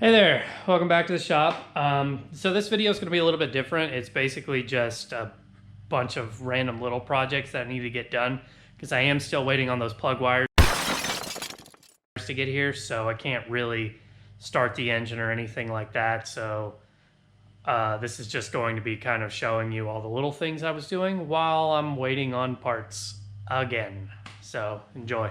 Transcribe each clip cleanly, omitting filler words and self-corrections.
Hey there, welcome back to the shop. So this video is going to be a little bit different. It's basically just a bunch of random little projects that I need to get done because I am still waiting on those plug wires to get here, so I can't really start the engine or anything like that. So this is just going to be kind of showing you all the little things I was doing while I'm waiting on parts again. So enjoy.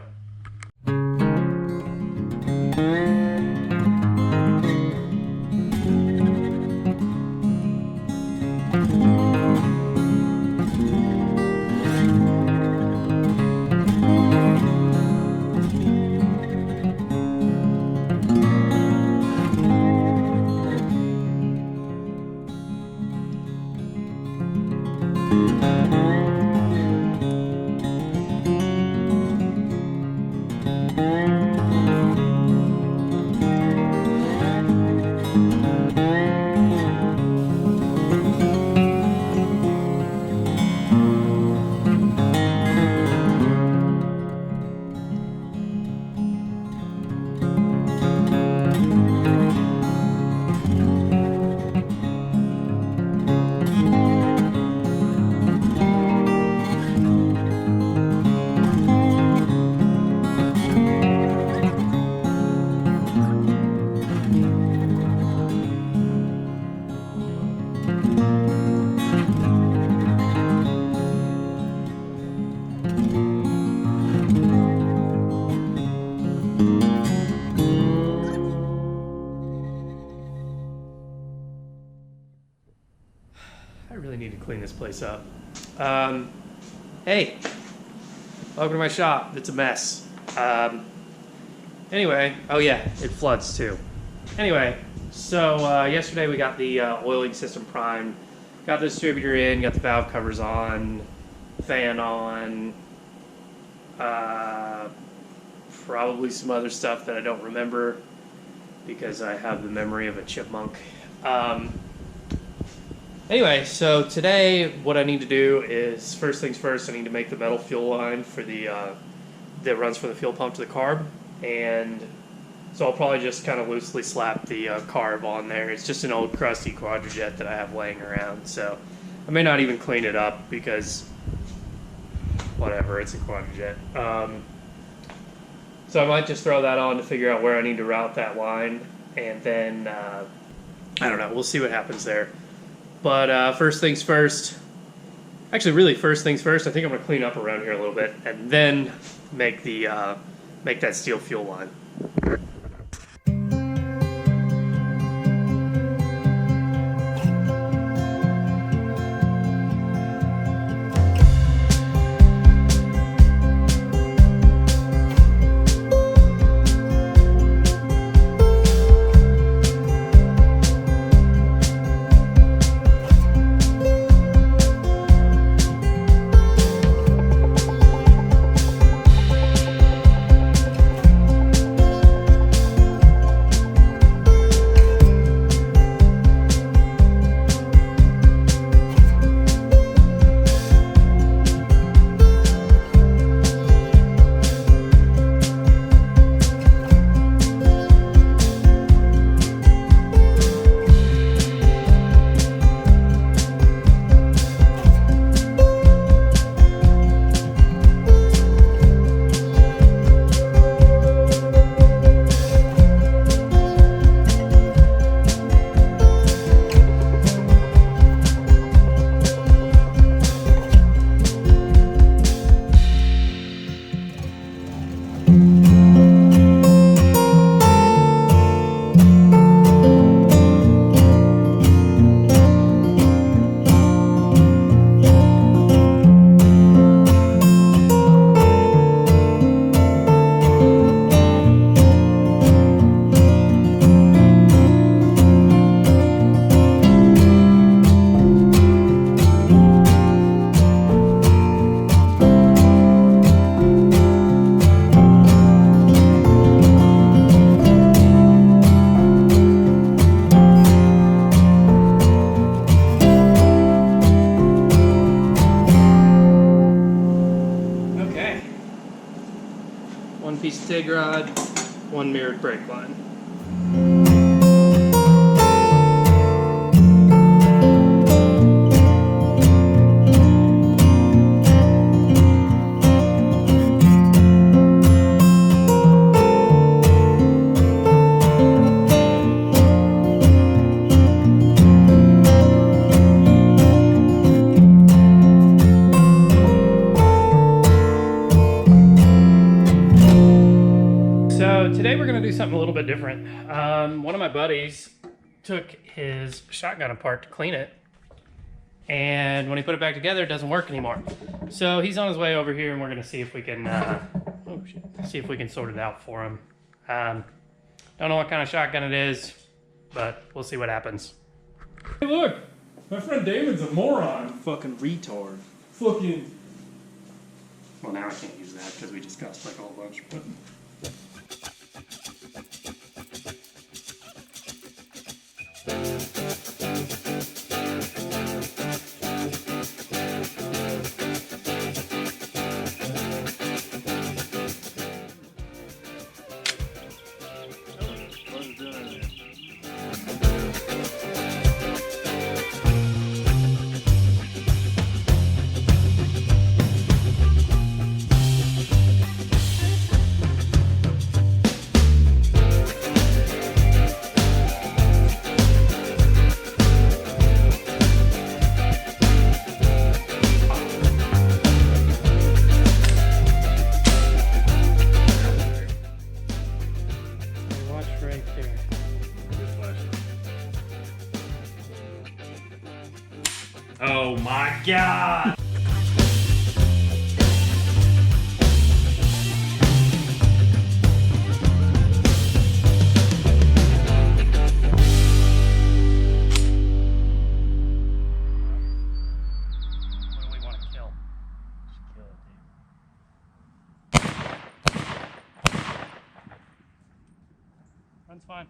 I really need to clean this place up. Hey, welcome to my shop. It's a mess. Anyway, oh yeah, it floods too. Anyway, so yesterday we got the oiling system primed, got the distributor in, got the valve covers on, fan on, probably some other stuff that I don't remember because I have the memory of a chipmunk. Anyway, so today what I need to do is, first things first, I need to make the metal fuel line for the that runs from the fuel pump to the carb, and so I'll probably just kind of loosely slap the carb on there. It's just an old crusty quadrajet that I have laying around, so I may not even clean it up because whatever, it's a quadrajet. So I might just throw that on to figure out where I need to route that line, and then I don't know, we'll see what happens there. But first things first, actually really first things first, I think I'm going to clean up around here a little bit and then make the make that steel fuel line. one piece of TIG rod, one mirrored brake line. we're gonna do something a little bit different. One of my buddies took his shotgun apart to clean it, and when he put it back together, it doesn't work anymore. So he's on his way over here, and we're gonna see if we can see if we can sort it out for him. Don't know what kind of shotgun it is, but we'll see what happens. Hey, look, my friend Damon's a moron. Fucking retard. Fucking. Well, now I can't use that because we discussed like a whole bunch. But... Oh my god! That's fine.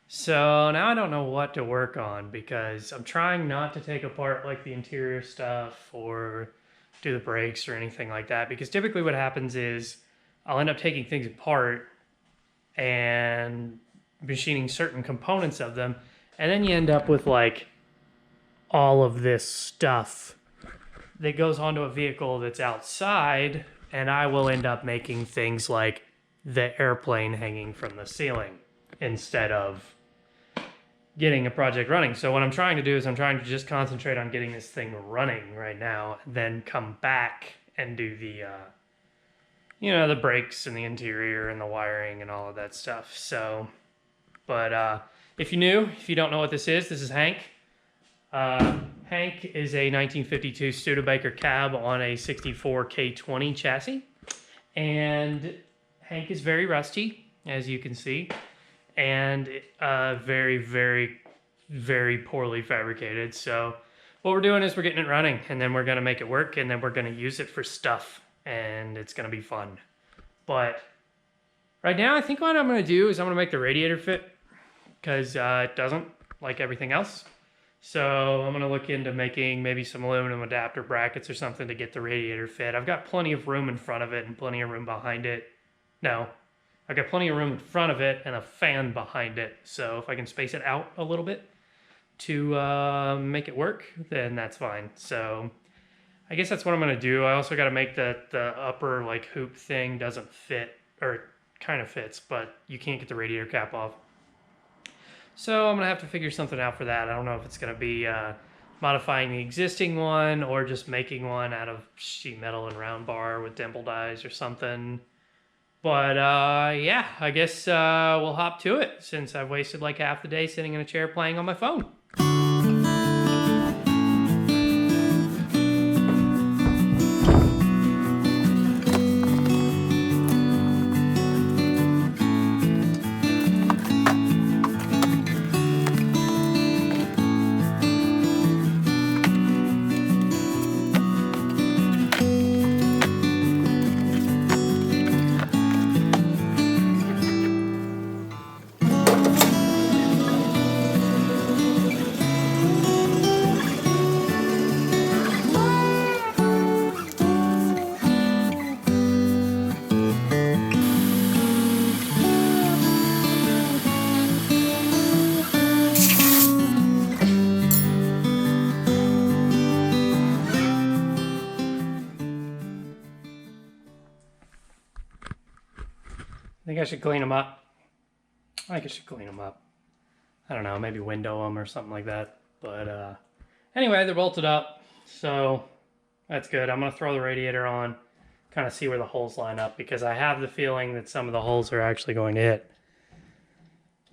So now I don't know what to work on because I'm trying not to take apart like the interior stuff or do the brakes or anything like that, because typically what happens is I'll end up taking things apart and machining certain components of them, and then you end up with like all of this stuff that goes onto a vehicle that's outside, and I will end up making things like the airplane hanging from the ceiling instead of getting a project running. So what I'm trying to do is I'm trying to just concentrate on getting this thing running right now, then come back and do the, the brakes and the interior and the wiring and all of that stuff. So, but if you don't know what this is Hank. Hank is a 1952 Studebaker cab on a 64 K20 chassis. And Hank is very rusty, as you can see, and very, very, very poorly fabricated. So what we're doing is we're getting it running, and then we're going to make it work, and then we're going to use it for stuff, and it's going to be fun. But right now, I think what I'm going to do is I'm going to make the radiator fit, because it doesn't, like everything else. So I'm going to look into making maybe some aluminum adapter brackets or something to get the radiator fit. I've got plenty of room in front of it and plenty of room behind it. No, I've got plenty of room in front of it and a fan behind it. So if I can space it out a little bit to make it work, then that's fine. So I guess that's what I'm going to do. I also got to make the upper like hoop thing doesn't fit, or it kind of fits, but you can't get the radiator cap off. So I'm going to have to figure something out for that. I don't know if it's going to be modifying the existing one or just making one out of sheet metal and round bar with dimpled eyes or something. But yeah, I guess we'll hop to it since I've wasted like half the day sitting in a chair playing on my phone. I think I should clean them up. I don't know, maybe window them or something like that. But anyway, they're bolted up. So That's good. I'm going to throw the radiator on, kind of see where the holes line up, because I have the feeling that some of the holes are actually going to hit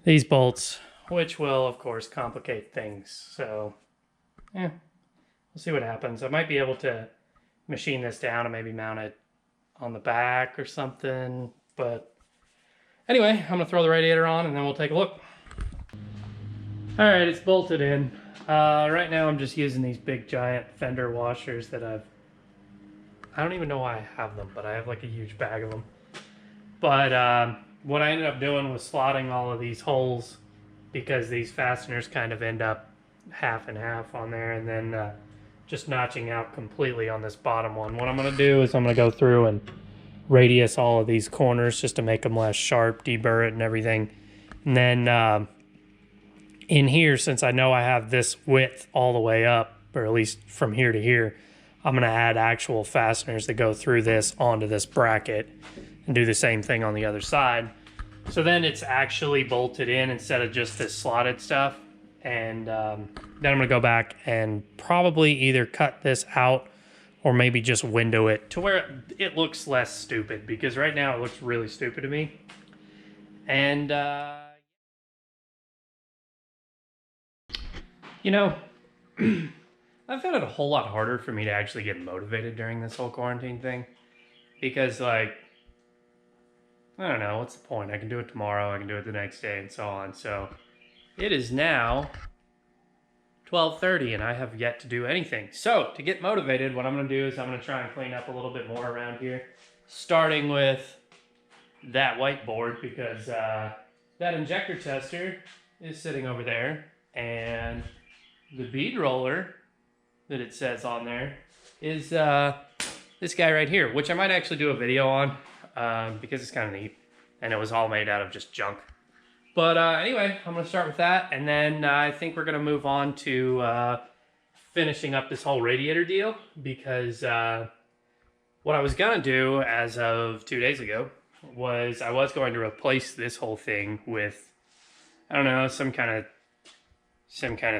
these bolts, which will, of course, complicate things. So, yeah, we'll see what happens. I might be able to machine this down and maybe mount it on the back or something. But anyway, I'm going to throw the radiator on and then we'll take a look. All right, it's bolted in. Right now I'm just using these big giant fender washers that I don't even know why I have them, but I have like a huge bag of them. But what I ended up doing was slotting all of these holes, because these fasteners kind of end up half and half on there, and then just notching out completely on this bottom one. What I'm going to do is I'm going to go through and radius all of these corners just to make them less sharp, deburr it and everything. And then in here, since I know I have this width all the way up, or at least from here to here, I'm going to add actual fasteners that go through this onto this bracket and do the same thing on the other side. So then it's actually bolted in instead of just this slotted stuff. And then I'm going to go back and probably either cut this out or maybe just window it to where it looks less stupid, because right now it looks really stupid to me. And you know, I've found it a whole lot harder for me to actually get motivated during this whole quarantine thing, because, like, I don't know, what's the point? I can do it tomorrow, I can do it the next day, and so on. So it is now 12:30 and I have yet to do anything. So to get motivated, what I'm going to do is I'm going to try and clean up a little bit more around here, starting with that whiteboard, because that injector tester is sitting over there, and the bead roller that it says on there is this guy right here, which I might actually do a video on, because it's kind of neat, and it was all made out of just junk. But anyway, I'm going to start with that, and then I think we're going to move on to finishing up this whole radiator deal, because what I was going to do as of 2 days ago was I was going to replace this whole thing with, I don't know, some kind of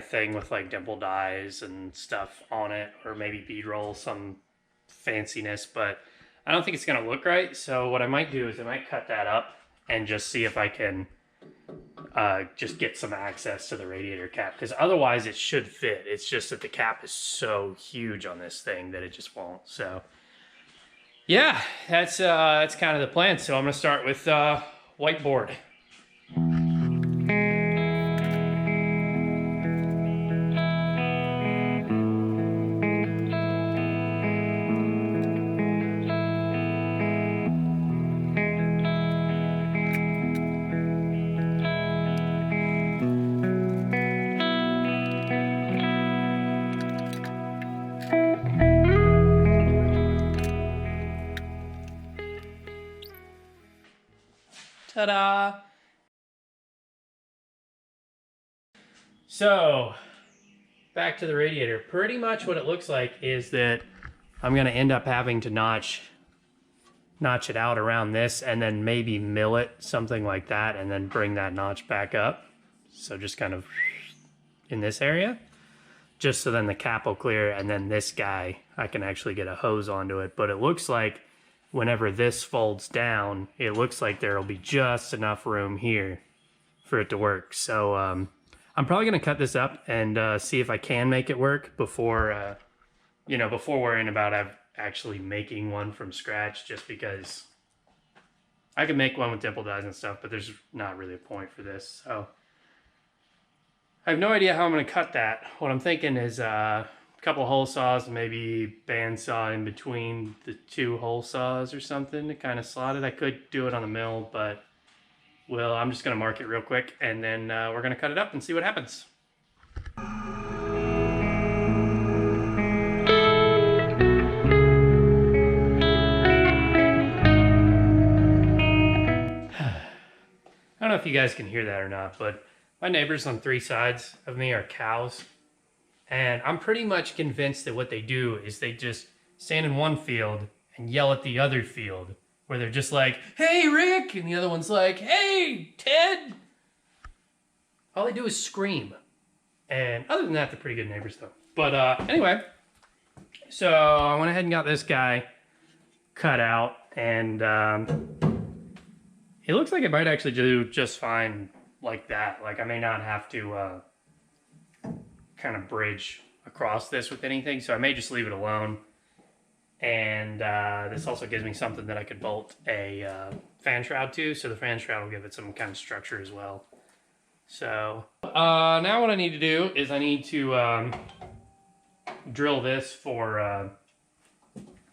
thing with like dimple dyes and stuff on it, or maybe bead roll, some fanciness, but I don't think it's going to look right. So what I might do is I might cut that up and just see if I can just get some access to the radiator cap, because otherwise it should fit. It's just that the cap is so huge on this thing that it just won't. So yeah, that's kind of the plan. So I'm going to start with whiteboard. Ta-da! So, back to the radiator. Pretty much what it looks like is that I'm going to end up having to notch it out around this, and then maybe mill it, something like that, and then bring that notch back up. So just kind of in this area, just so then the cap will clear, and then this guy, I can actually get a hose onto it. But it looks like whenever this folds down, it looks like there will be just enough room here for it to work. So I'm probably going to cut this up and see if I can make it work before, before worrying about actually making one from scratch, just because I can make one with dimple dyes and stuff, but there's not really a point for this. So I have no idea how I'm going to cut that. What I'm thinking is a couple hole saws, maybe bandsaw in between the two hole saws or something to kind of slot it. I could do it on the mill, but I'm just going to mark it real quick, and then we're going to cut it up and see what happens. I don't know if you guys can hear that or not, but my neighbors on 3 sides of me are cows. And I'm pretty much convinced that what they do is they just stand in one field and yell at the other field, where they're just like, "Hey, Rick!" And the other one's like, "Hey, Ted!" All they do is scream. And other than that, they're pretty good neighbors, though. But anyway, So I went ahead and got this guy cut out, and it looks like it might actually do just fine like that. Like I may not have to kind of bridge across this with anything, so I may just leave it alone. And this also gives me something that I could bolt a fan shroud to, so the fan shroud will give it some kind of structure as well. So now what I need to do is I need to drill this for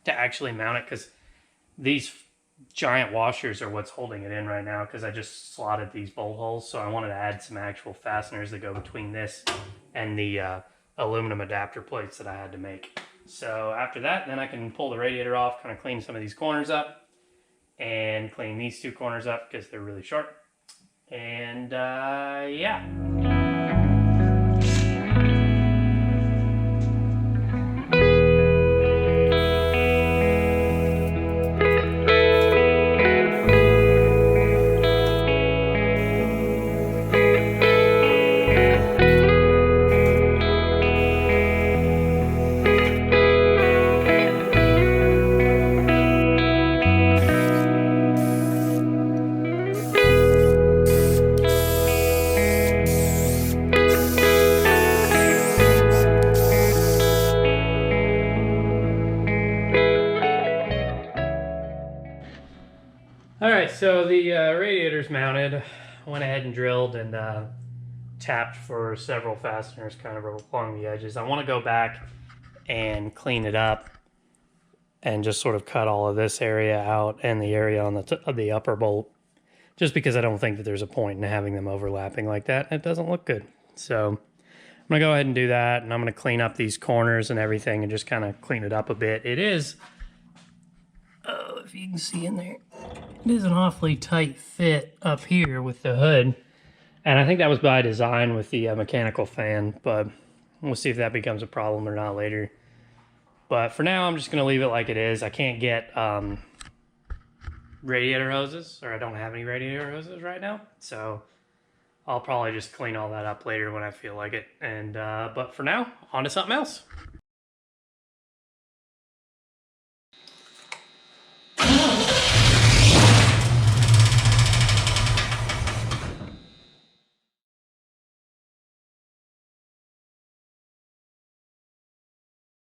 to actually mount it, because these giant washers are what's holding it in right now, because I just slotted these bolt holes. So I wanted to add some actual fasteners that go between this and the aluminum adapter plates that I had to make. So after that, then I can pull the radiator off, kind of clean some of these corners up, and clean these two corners up because they're really sharp. And yeah. Alright, so the radiator's mounted. I went ahead and drilled and tapped for several fasteners kind of along the edges. I want to go back and clean it up and just sort of cut all of this area out and the area on the upper bolt, just because I don't think that there's a point in having them overlapping like that. It doesn't look good. So I'm going to go ahead and do that, and I'm going to clean up these corners and everything and just kind of clean it up a bit. It is, if you can see in there, it is an awfully tight fit up here with the hood. And I think that was by design with the mechanical fan, but we'll see if that becomes a problem or not later. But for now, I'm just going to leave it like it is. I can't get radiator hoses, or I don't have any radiator hoses right now. So I'll probably just clean all that up later when I feel like it. And but for now, on to something else.